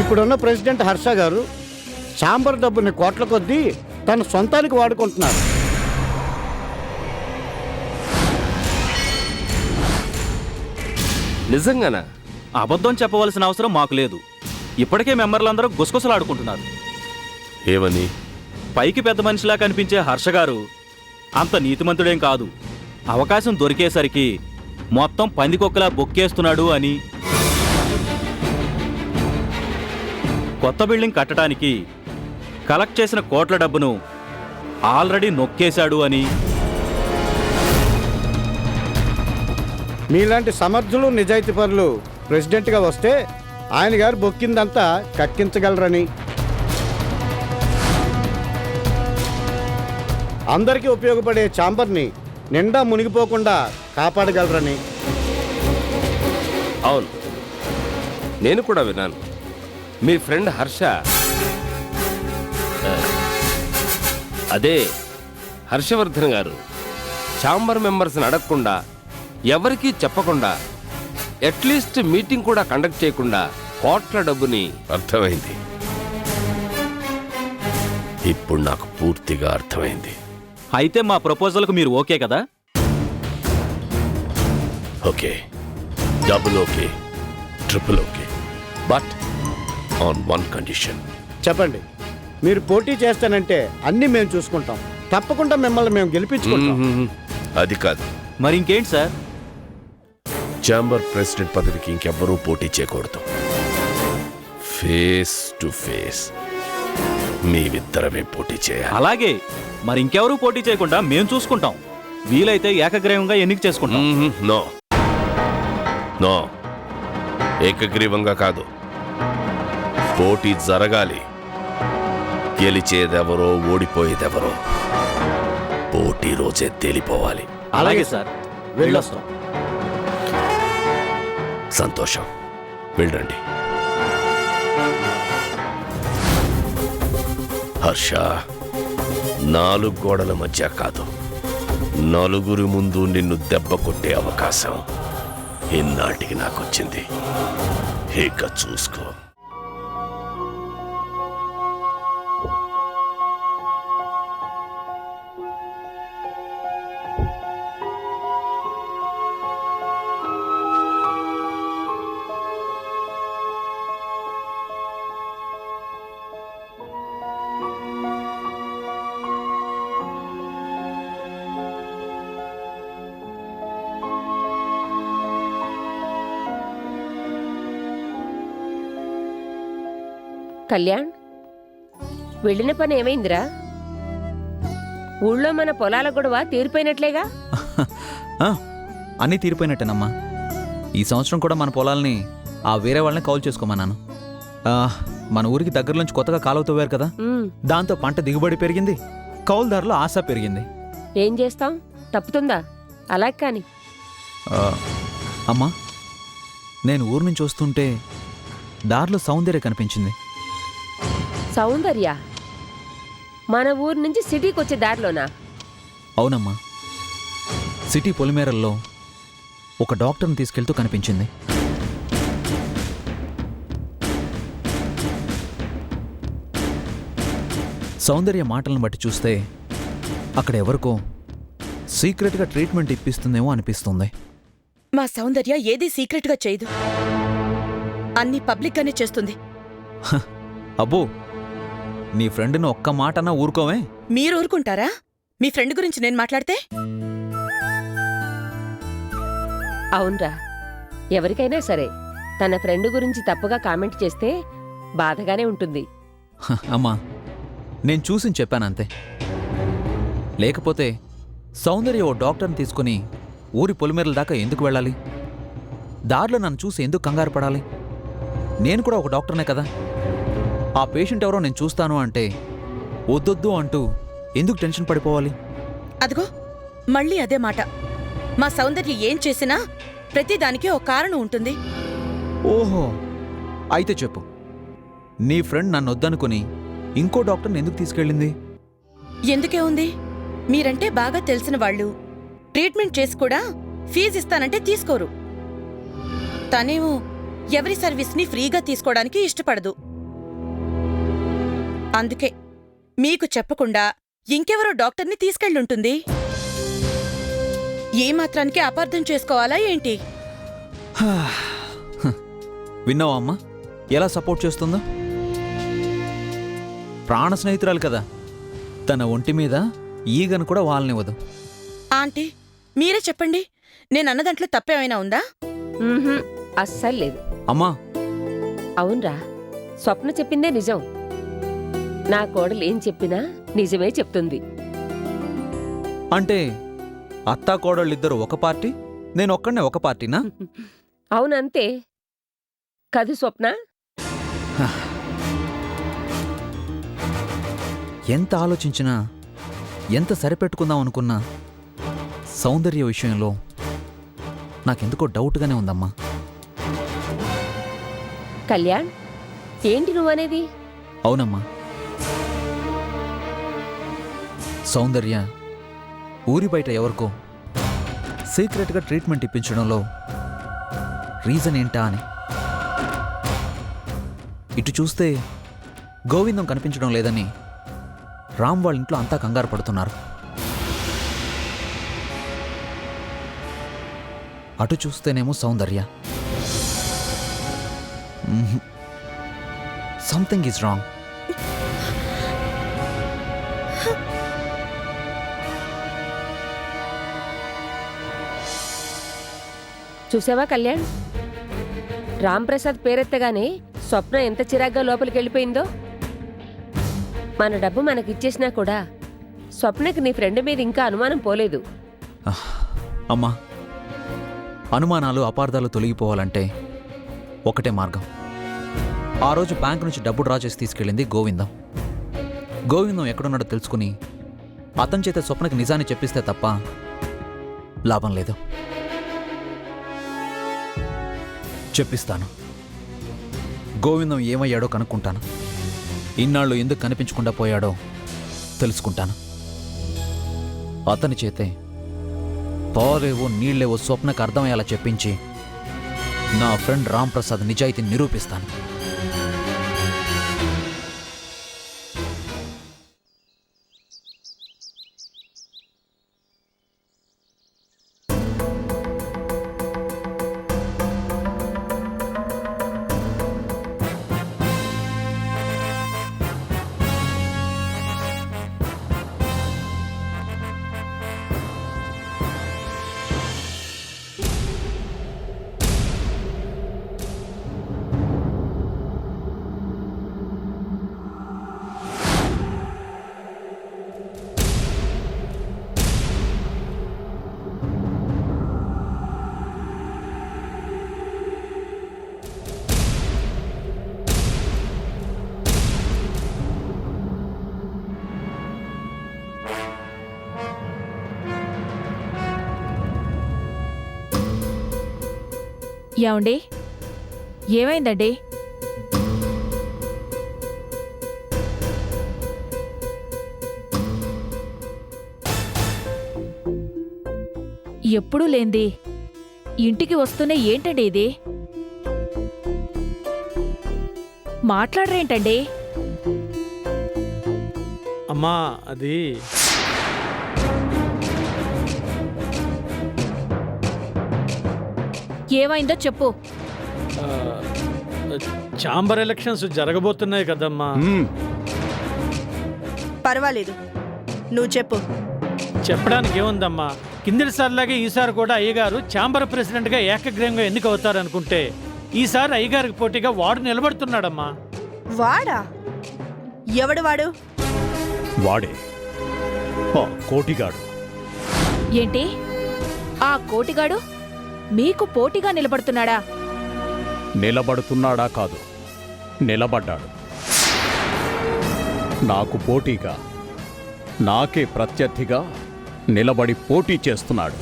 ఇప్పుడున్న ప్రెసిడెంట్ హర్ష గారు ఛాంబర్ డబ్బుని కోట్ల కొద్దీ తన సొంతానికి వాడుకుంటున్నారు. నిజంగానా? అబద్ధం చెప్పవలసిన అవసరం మాకు లేదు. ఇప్పటికే మెంబర్లందరూ గుసగుసలాడుకుంటున్నారు. ఏమని? పైకి పెద్ద మనిషిలా కనిపించే హర్షగారు అంత నీతిమంతుడేం కాదు. అవకాశం దొరికేసరికి మొత్తం పందికొక్కలా బొక్కేస్తున్నాడు అని, కొత్త బిల్డింగ్ కట్టడానికి కలెక్ట్ చేసిన కోట్ల డబ్బును ఆల్రెడీ నొక్కేశాడు అని, మీలాంటి సమర్థులు నిజాయితీపరులు ప్రెసిడెంట్గా వస్తే ఆయన గారు బొక్కిందంతా కక్కించగలరని, అందరికీ ఉపయోగపడే ఛాంబర్ని నిండా మునిగిపోకుండా కాపాడగలరని. అవును, నేను కూడా విన్నాను. మీ ఫ్రెండ్ హర్ష, అదే హర్షవర్ధన్ గారు, ఛాంబర్ మెంబర్స్ని అడగకుండా, ఎవరికీ చెప్పకుండా, అట్లీస్ట్ మీటింగ్ కూడా కండక్ట్ చేయకుండా కోట్ల డబ్బుని. అర్థమైంది. ఇప్పుడు నాకు పూర్తిగా అర్థమైంది. అయితే మా ప్రపోజల్కు మీరు ఓకే కదా? Okay, double okay, triple okay, but on one condition. చెప్పండి. మీరు పోటీ చేస్తానంటే అన్నీ మేము చూసుకుంటాం. తప్పకుండా మిమ్మల్ని మేము గెలిపించుకుంటాం. అది కాదు. మరి ఇంకేంటి సార్? ఛాంబర్ ప్రెసిడెంట్ పదవికి ఇంకెవ్వరూ పోటీ చేయకూడదు. ఫేస్ టు ఫేస్ మేమిద్దరమే పోటీ చేయాలి. అలాగే, మరి ఇంకెవరూ పోటీ చేయకుండా మేము చూసుకుంటాం. వీలైతే ఏకగ్రీవంగా ఎన్నిక చేసుకుంటాం. నో నో, ఏకగ్రీవంగా కాదు, పోటీ జరగాలి. గెలిచేదెవరో ఓడిపోయేదెవరో పోటీ రోజే తేలిపోవాలి. అలాగే సార్, వెళ్ళొస్తాం. సంతోషం, వెళ్ళండి. హర్ష, 4 గోడల మధ్య కాదు, నలుగురి ముందు నిన్ను దెబ్బ కొట్టే అవకాశం ఇన్నాటికి నాకొచ్చింది. ఇక చూసుకో. కళ్యాణ్, వెళ్ళిన పని ఏమైందిరా? ఊళ్ళో మన పొలాల గొడవ తీరిపోయినట్లేగా? అన్నీ తీరిపోయినట్టేనమ్మా. ఈ సంవత్సరం కూడా మన పొలాల్ని ఆ వేరే వాళ్ళని కౌలు చేసుకోమన్నాను. మన ఊరికి దగ్గరలోంచి కొత్తగా కాలువ తవ్వారు కదా, దాంతో పంట దిగుబడి పెరిగింది, కౌలుదారులో ఆశ పెరిగింది. ఏం చేస్తాం, తప్పుతుందా? అలా కాని. అమ్మా, నేను ఊరు నుంచి వస్తుంటే దారిలో సౌందర్య కనిపించింది. సౌందర్య మన ఊరు నుంచి సిటీకి వచ్చే దారిలోనా? అవునమ్మా, సిటీ పొలిమేరల్లో ఒక డాక్టర్ని తీసుకెళ్తూ కనిపించింది. సౌందర్య మాటలను బట్టి చూస్తే అక్కడ ఎవరికో సీక్రెట్గా ట్రీట్మెంట్ ఇప్పిస్తుందేమో అనిపిస్తుంది. మా సౌందర్య ఏదీ సీక్రెట్గా చేయదు, అన్నీ పబ్లిక్గానే చేస్తుంది. అబ్బో, నీ ఫ్రెండ్ని ఒక్క మాటన్నా ఊరుకోవే. మీరు ఊరుకుంటారా మీ ఫ్రెండ్ గురించి నేను మాట్లాడితే? అవునరా, ఎవరికైనా సరే తన ఫ్రెండ్ గురించి తప్పుగా కామెంట్ చేస్తే బాధగానే ఉంటుంది. అమ్మా, నేను చూసి చెప్పానంతే. లేకపోతే సౌందర్య ఓ డాక్టర్ని తీసుకుని ఊరి పొలిమేరల దాకా ఎందుకు వెళ్ళాలి? దారిలో నన్ను చూసి ఎందుకు కంగారు పడాలి? నేను కూడా ఒక డాక్టర్నే కదా. ఆ పేషెంట్ ఎవరో నేను చూస్తాను అంటే వద్దొద్దు అంటూ ఎందుకు టెన్షన్ పడిపోవాలి? అదిగో మళ్ళీ అదే మాట. మా సౌందర్య ఏం చేసినా ప్రతిదానికి ఒక కారణం ఉంటుంది. ఓహో, అయితే చెప్పు, నీ ఫ్రెండ్ నన్ను వద్దనుకుని ఇంకో డాక్టర్ని ఎందుకు తీసుకెళ్ళింది? ఎందుకే ఉంది, మీరంటే బాగా తెలిసిన వాళ్ళు. ట్రీట్మెంట్ చేసి కూడా ఫీజు ఇస్తానంటే తీసుకోరు. తనేమో ఎవరి సర్వీస్ని ఫ్రీగా తీసుకోవడానికి ఇష్టపడదు. అందుకే మీకు చెప్పకుండా ఇంకెవరో డాక్టర్ని తీసుకెళ్ళుంటుంది. ఏ మాత్రానికి అపార్థం చేసుకోవాలా ఏంటి? విన్నావా అమ్మా ఎలా సపోర్ట్ చేస్తుందో? ప్రాణ స్నేహితురాలు కదా, తన ఒంటి మీద ఈగను కూడా వాళ్ళనివ్వదు. ఆంటీ మీరే చెప్పండి, నేనన్న దాంట్లో తప్పేమైనా ఉందా? ఉహుం, అస్సలు లేదు. అమ్మా అవునరా, స్వప్న చెప్పిందే నిజం. నా కోడలు ఏం చెప్పినా నిజమే చెప్తుంది. అంటే అత్తా కోడళ్ళిద్దరు ఒక పార్టీ, నేనొక్కడనే ఒక పార్టీనా? అవునంతే కదు స్వప్న. ఎంత ఆలోచించినా, ఎంత సరిపెట్టుకుందాం అనుకున్నా సౌందర్య విషయంలో నాకెందుకో డౌట్గానే ఉందమ్మా. కళ్యాణ్, ఏంటి నువ్వనేది? అవునమ్మా, సౌందర్య ఊరి బయట ఎవరికో సీక్రెట్గా ట్రీట్మెంట్ ఇప్పించడంలో రీజన్ ఏంటా అని. ఇటు చూస్తే గోవిందం కనిపించడం లేదని రామ్ వాళ్ళ ఇంట్లో అంతా కంగారు పడుతున్నారు. అటు చూస్తేనేమో సౌందర్య. Something is wrong. చూసావా కళ్యాణ్, రాంప్రసాద్ పేరెత్తగానే స్వప్న ఎంత చిరాగ్గా లోపలికి వెళ్ళిపోయిందో. మన డబ్బు మనకిచ్చేసినా కూడా స్వప్నకి నీ ఫ్రెండ్ మీద ఇంకా అనుమానం పోలేదు. అమ్మా, అనుమానాలు అపార్థాలు తొలగిపోవాలంటే ఒకటే మార్గం. ఆ రోజు బ్యాంకు నుంచి డబ్బు డ్రా చేసి తీసుకెళ్ళింది గోవిందం. గోవిందం ఎక్కడున్నాడో తెలుసుకుని అతని చేత స్వప్నకి నిజాన్ని చెప్పిస్తే తప్ప లాభం లేదు. చెప్పిస్తాను. గోవిందం ఏమయ్యాడో కనుక్కుంటాను. ఇన్నాళ్ళు ఎందుకు కనిపించకుండా పోయాడో తెలుసుకుంటాను. అతని చేతే పాలేవో నీళ్లేవో స్వప్నకు అర్థమయ్యేలా చెప్పించి నా ఫ్రెండ్ రాంప్రసాద్ నిజాయితీని నిరూపిస్తాను. ఏమండి, ఏమైందండి? ఎప్పుడూ లేంది ఇంటికి వస్తూనే ఏంటండి ఇది? మాట్లాడరేంటండి? అమ్మా అది ఏమైందో చెప్పు. ఛాంబర్ ఎలక్షన్స్ జరగబోతున్నాయి కదమ్మా. పర్వాలేదు, నువ్వు చెప్పు. చెప్పడానికి ఏముందమ్మా, కిందటిసారిలాగే ఈసారి కూడా అయ్యగారు ఛాంబర్ ప్రెసిడెంట్గా ఏకగ్రీవంగా ఎన్నికవుతారనుకుంటే ఈసారి అయ్యగారికి పోటీగా వాడు నిలబడుతున్నాడమ్మా. వాడా? ఎవడు వాడు? వాడే ఆ కోటిగాడు. ఏంటి, ఆ కోటిగాడు మీకు పోటీగా నిలబడుతున్నాడా? నిలబడుతున్నాడా కాదు, నిలబడ్డాడు. నాకు పోటీగా, నాకే ప్రత్యర్థిగా నిలబడి పోటీ చేస్తున్నాడు.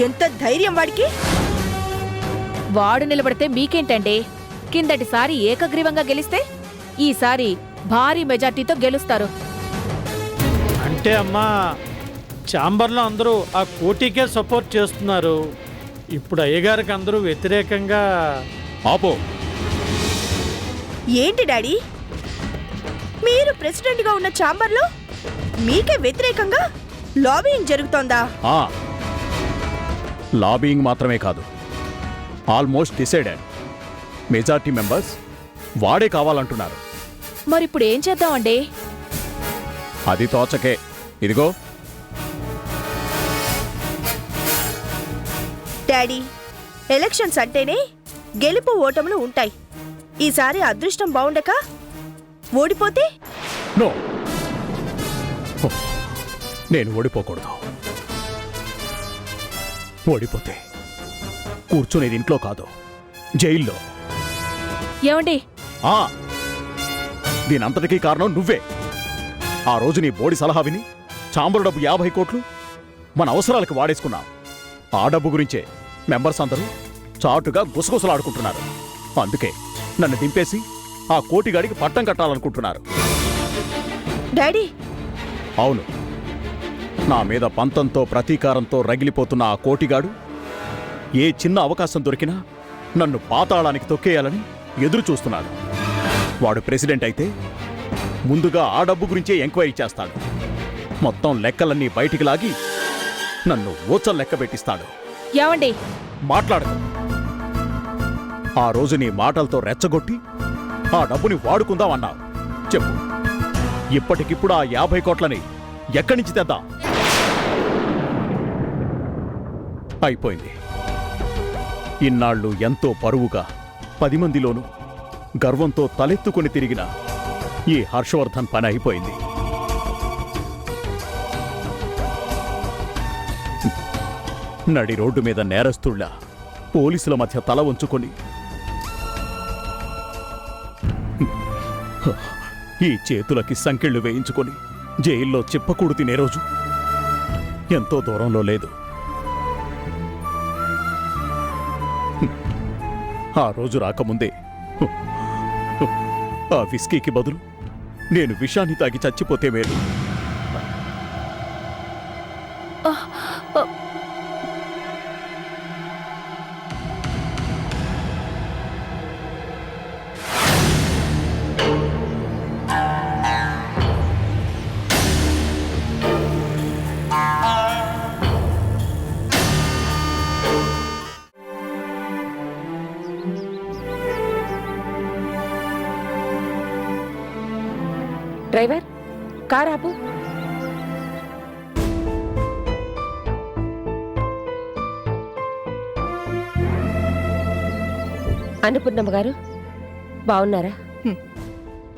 ఎంత ధైర్యం వాడికి! వాడు నిలబడితే మీకేంటండి? కిందటిసారి ఏకగ్రీవంగా గెలిస్తే ఈసారి భారీ మెజార్టీతో గెలుస్తారు. అంటే అమ్మా, ఛాంబర్లో అందరూ ఆ కోటీకే సపోర్ట్ చేస్తున్నారు. ఇప్పుడు అయ్యగారికి అందరూ వ్యతిరేకంగా. ఆపో. ఏంటి డాడీ? మీరు ప్రెసిడెంట్గా ఉన్న ఛాంబర్లో మీకే వ్యతిరేకంగా లాబింగ్ జరుగుతోందా? లాబింగ్ మాత్రమే కాదు, ఆల్మోస్ట్ డిసైడెడ్. మెజార్టీ మెంబర్స్ వాడే కావాలంటున్నారు. మరిప్పుడు ఏం చేద్దామండి? అది తోచకే. ఇదిగో డాడీ, ఎలక్షన్స్ అంటేనే గెలుపు ఓటములు ఉంటాయి. ఈసారి అదృష్టం బాగుండక ఓడిపోతే? నో, నేను ఓడిపోకూడదు. ఓడిపోతే కూర్చునేది ఇంట్లో కాదు, జైల్లో. ఏమండి? దీనంతటికీ కారణం నువ్వే. ఆ రోజు నీ బోడి సలహా విని చాంబరు డబ్బు 50 కోట్లు మన అవసరాలకు వాడేసుకున్నాం. ఆ డబ్బు గురించే మెంబర్స్ అందరూ చాటుగా గుసగుసలాడుకుంటున్నారు. అందుకే నన్ను దింపేసి ఆ కోటిగాడికి పట్టం కట్టాలనుకుంటున్నారు. డాడీ, అవును, నా మీద పంతంతో ప్రతీకారంతో రగిలిపోతున్న ఆ కోటిగాడు ఏ చిన్న అవకాశం దొరికినా నన్ను పాతాళానికి తొక్కేయాలని ఎదురు చూస్తున్నాడు. వాడు ప్రెసిడెంట్ అయితే ముందుగా ఆ డబ్బు గురించే ఎంక్వైరీ చేస్తాడు. మొత్తం లెక్కలన్నీ బయటికి లాగి నన్ను ఊచలు లెక్క పెట్టిస్తాడు. ఏమండి? మాట్లాడదు. ఆ రోజు నీ మాటలతో రెచ్చగొట్టి ఆ డబ్బుని వాడుకుందామన్నావు. చెప్పు, ఇప్పటికిప్పుడు ఆ 50 కోట్లని ఎక్కడి నుంచి తెద్దాం? అయిపోయింది. ఇన్నాళ్ళు ఎంతో పరువుగా 10 మందిలోనూ గర్వంతో తలెత్తుకుని తిరిగిన ఈ హర్షవర్ధన్ పని అయిపోయింది. నడి రోడ్డు మీద నేరస్తుళ్ళ పోలీసుల మధ్య తల వంచుకొని ఈ చేతులకి సంకెళ్ళు వేయించుకొని జైల్లో చిప్పకూడు తినే రోజు ఎంతో దూరంలో లేదు. ఆ రోజు రాకముందే ఆ విస్కీకి బదులు నేను విషాన్ని తాగి చచ్చిపోతే మేలు. డ్రైవర్, కార్ ఆపు. అన్నపూర్ణమ్మ గారు బాగున్నారా?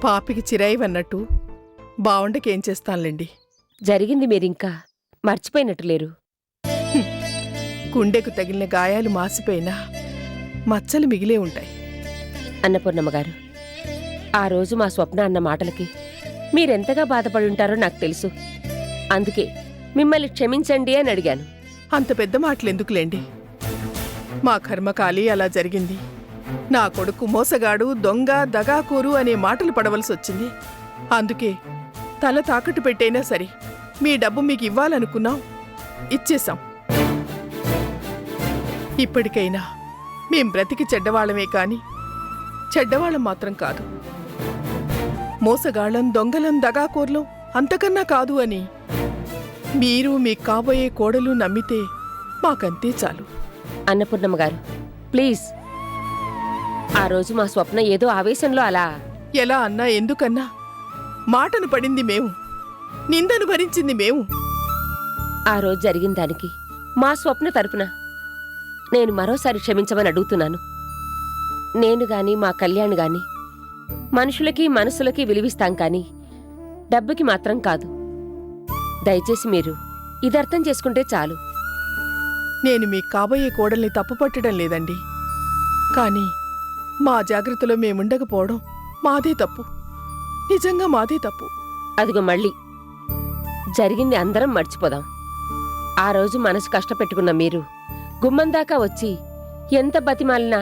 పాపికి చిరాయివన్నట్టు బావుండకేం చేస్తానులేండి. జరిగింది మీరింకా మర్చిపోయినట్టు లేరు. గుండెకు తగిలిన గాయాలు మాసిపోయినా మచ్చలు మిగిలే ఉంటాయి. అన్నపూర్ణమ్మ గారు, ఆ రోజు మా స్వప్న అన్న మాటలకి మీరెంతగా బాధపడి ఉంటారో నాకు తెలుసు. అందుకే మిమ్మల్ని క్షమించండి అని అడిగాను. అంత పెద్ద మాటలెందుకులేండి. మా కర్మకాలి అలా జరిగింది. నా కొడుకు మోసగాడు, దొంగ, దగాకోరు అనే మాటలు పడవలసొచ్చింది. అందుకే తల తాకట్టు పెట్టైనా సరే మీ డబ్బు మీకు ఇవ్వాలనుకున్నాం, ఇచ్చేశాం. ఇప్పటికైనా మేం బ్రతికి చెడ్డవాళ్ళమే కాని చెడ్డవాళ్ళం మాత్రం కాదు. మోసగాళ్ళం, దొంగలం, దగాకోర్లం అంతకన్నా కాదు అని మీరు మీ కాబోయే కోడలు నమ్మితే మాకంతే చాలు. అన్నపూర్ణమ్మ గారు ప్లీజ్, ఆ రోజు మా స్వప్న ఏదో ఆవేశంలో అలా. ఎలా అన్నా ఎందుకన్నా మాటను పడింది మేము, నిందను భరించింది మేము. ఆ రోజు జరిగిన దానికి మా స్వప్న తరపున నేను మరోసారి క్షమించమని అడుగుతున్నాను. నేను గాని మా కళ్యాణ్ గాని మనుషులకి మనసులకి విలువిస్తాం కానీ డబ్బుకి మాత్రం కాదు. దయచేసి మీరు ఇది అర్థం చేసుకుంటే చాలు. నేను మీ కాబోయే కోడల్ని తప్పుపట్టడం లేదండి. కానీ మా జాగ్రత్తలో మేముండకపోవడం మాదే తప్పు. నిజంగా మాదే తప్పు. అదిగో మళ్ళీ జరిగింది అందరం మర్చిపోదాం. ఆ రోజు మనసు కష్టపెట్టుకున్న మీరు గుమ్మం దాకా వచ్చి ఎంత బతిమాలినా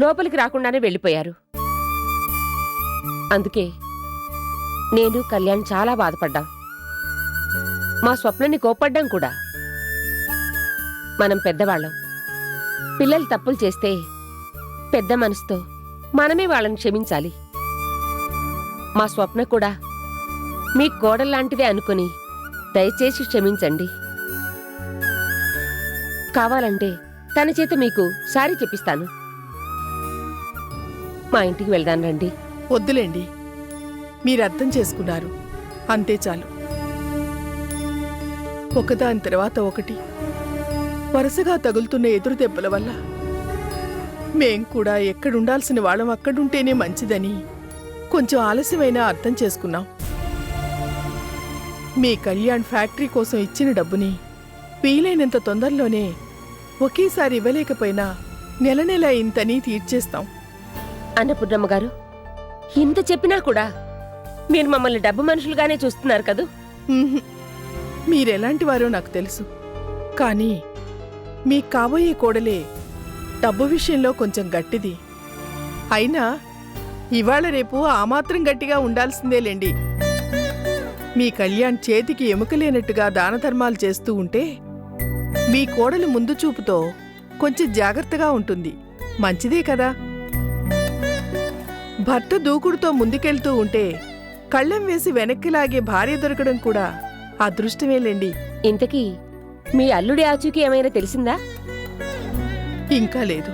లోపలికి రాకుండానే వెళ్ళిపోయారు. అందుకే నేను కళ్యాణ్ చాలా బాధపడ్డాం. మా స్వప్నని కోప్పడ్డాం కూడా. మనం పెద్దవాళ్ళం. పిల్లలు తప్పులు చేస్తే పెద్ద మనసుతో మనమే వాళ్ళని క్షమించాలి. మా స్వప్న కూడా మీ కోడల్లాంటిదే అనుకుని దయచేసి క్షమించండి. కావాలంటే తన చేత మీకు సారీ చెప్పిస్తాను. మా ఇంటికి వెళ్దాం రండి. వద్దులేండి, మీరు అర్థం చేసుకున్నారు, అంతే చాలు. ఒకదాని తర్వాత ఒకటి వరుసగా తగులుతున్న ఎదురు దెబ్బల వల్ల మేం కూడా ఎక్కడుండాల్సిన వాళ్ళం అక్కడుంటేనే మంచిదని కొంచెం ఆలస్యమైనా అర్థం చేసుకున్నాం. మీ కళ్యాణ్ ఫ్యాక్టరీ కోసం ఇచ్చిన డబ్బుని వీలైనంత తొందరలోనే ఒకేసారి ఇవ్వలేకపోయినా నెల నెల ఇంతని తీర్చేస్తాం. అన్నపూర్ణమ్మ గారు, ఇంత చెప్పినా కూడా మీరు మమ్మల్ని డబ్బు మనుషులుగానే చూస్తున్నారు కదూ? ఉహుం. మీరెలాంటి వారో నాకు తెలుసు, కానీ మీ కాబోయే కోడలే డబ్బు విషయంలో కొంచెం గట్టిది. అయినా ఇవాళ రేపు ఆ మాత్రం గట్టిగా ఉండాల్సిందేలేండి. మీ కళ్యాణ్ చేతికి ఎముకలేనట్టుగా దానధర్మాలు చేస్తూ ఉంటే మీ కోడలు ముందు చూపుతో కొంచెం జాగ్రత్తగా ఉంటుంది. మంచిదే కదా. భర్త దూకుడుతో ముందుకెళ్తూ ఉంటే కళ్ళెం వేసి వెనక్కి లాగే భార్య దొరకడం కూడా అదృష్టమేలేండి. ఇంతకీ మీ అల్లుడి ఆచూకీ ఏమైనా తెలిసిందా? ఇంకా లేదు.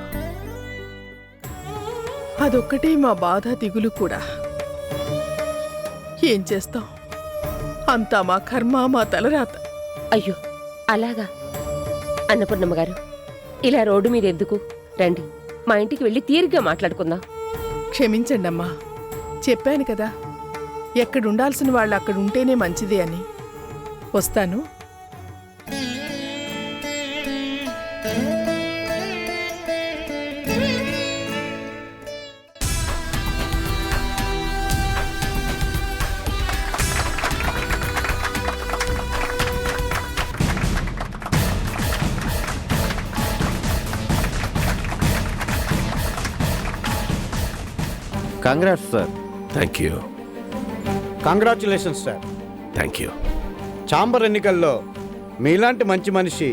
అదొక్కటే మా బాధ, దిగులు కూడా. ఏం చేస్తాం, అంతా మా కర్మ, మా తలరాత. అయ్యో అలాగా. అన్నపూర్ణమ్మ గారు, ఇలా రోడ్డు మీద ఎందుకు? రండి, మా ఇంటికి వెళ్ళి తీరిగ్గా మాట్లాడుకుందాం. క్షమించండమ్మా, చెప్పాను కదా, ఎక్కడుండాల్సిన వాళ్ళు అక్కడుంటేనే మంచిది అని. వస్తాను. Congrats sir. Thank you. Congratulations sir. Thank you. Chamber ఎన్నికల్లో మీలాంటి మంచి మనిషి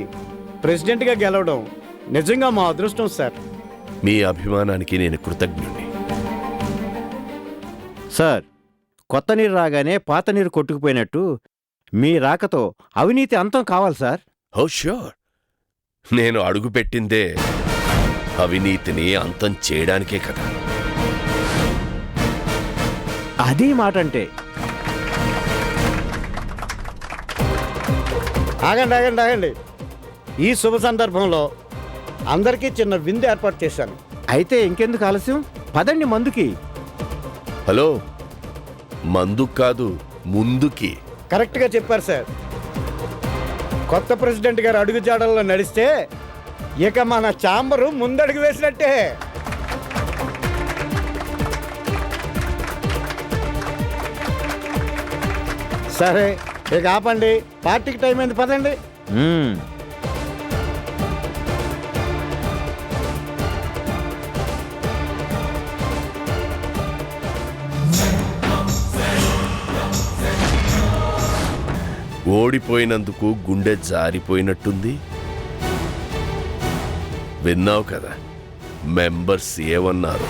ప్రెసిడెంట్గా గెలవడం నిజంగా మా అదృష్టం సార్. మీ అభిమానానికి నేను కృతజ్ఞుణ్ణి. సార్, కొత్త నీరు రాగానే పాత నీరు కొట్టుకుపోయినట్టు మీ రాకతో అవినీతి అంతం కావాలి సార్. ఓ ష్యూర్. నేను అడుగుపెట్టిందే అవినీతిని అంతం చేయడానికే కదా. అదీ మాట అంటే. ఆగండి ఆగండి ఆగండి. ఈ శుభ సందర్భంలో అందరికీ చిన్న విందు ఏర్పాటు చేశాను. అయితే ఇంకెందుకు ఆలస్యం, పదండి మందుకి. హలో, మందు కాదు, ముందుకి. కరెక్ట్గా చెప్పారు సార్. కొత్త ప్రెసిడెంట్ గారు అడుగు జాడల్లో నడిస్తే ఇక మన ఛాంబరు ముందడుగు వేసినట్టే. సరే, ఇక ఆపండి, పార్టీకి టైం అయింది, పదండి. ఓడిపోయినందుకు గుండె జారిపోయినట్టుంది. విన్నావు కదా మెంబర్స్ ఏమన్నారు?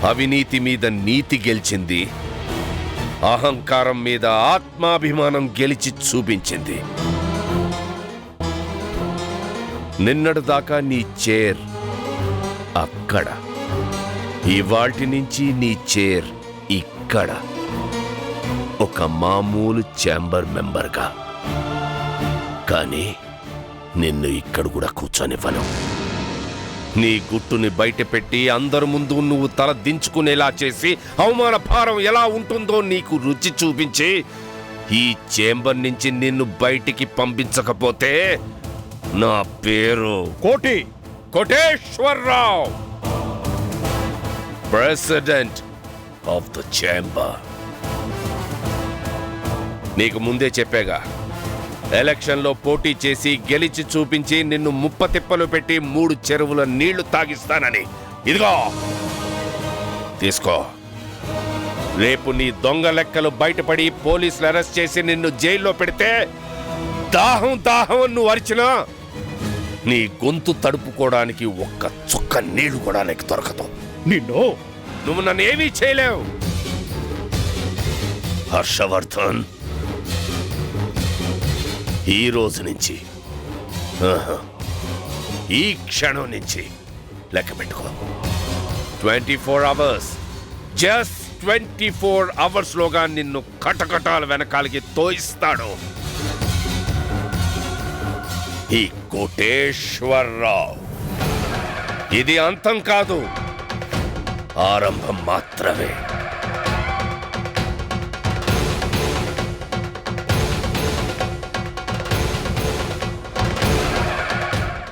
అవినీతి మీద నీతి గెలిచింది, అహంకారం మీద ఆత్మాభిమానం గెలిచి చూపించింది. నిన్నటిదాకా నీ చైర్ అక్కడ, ఇవాల్టి నుంచి నీ చైర్ ఇక్కడ, ఒక మామూలు ఛాంబర్ మెంబర్గా. కానీ నిన్ను ఇక్కడ కూడా కూర్చొనివ్వను. నీ గుట్టుని బయట పెట్టి అందరి ముందు నువ్వు తల దించుకునేలా చేసి అవమాన భారం ఎలా ఉంటుందో నీకు రుచి చూపించి ఈ ఛాంబర్ నుంచి నిన్ను బయటికి పంపించకపోతే నా పేరు Koteswararao, president of the chamber. నీకు ముందే చెప్పాగా, ఎలక్షన్లో పోటీ చేసి గెలిచి చూపించి నిన్ను ముప్పతిప్పలు పెట్టి 3 చెరువుల నీళ్లు తాగిస్తానని. ఇదిగో తీసుకో. రేపు నీ దొంగ లెక్కలు బయటపడి పోలీసులు అరెస్ట్ చేసి నిన్ను జైల్లో పెడితే దాహం దాహం నువ్వు అరిచినా నీ గొంతు తడుపుకోవడానికి ఒక్క చుక్క నీళ్లు కూడా నీకు దొరకదు. నిన్ను నువ్వు నన్ను ఏమీ చేయలేవు. హర్షవర్ధన్, ఈ రోజు నుంచి ఈ క్షణం నుంచి లెక్క పెట్టుకో. 24 అవర్స్, జస్ట్ 24 అవర్స్ లోగా నిన్ను కటకటాల వెనకాలకి తోయిస్తాడు ఈ కోటేశ్వరరావు. ఇది అంతం కాదు, ఆరంభం మాత్రమే.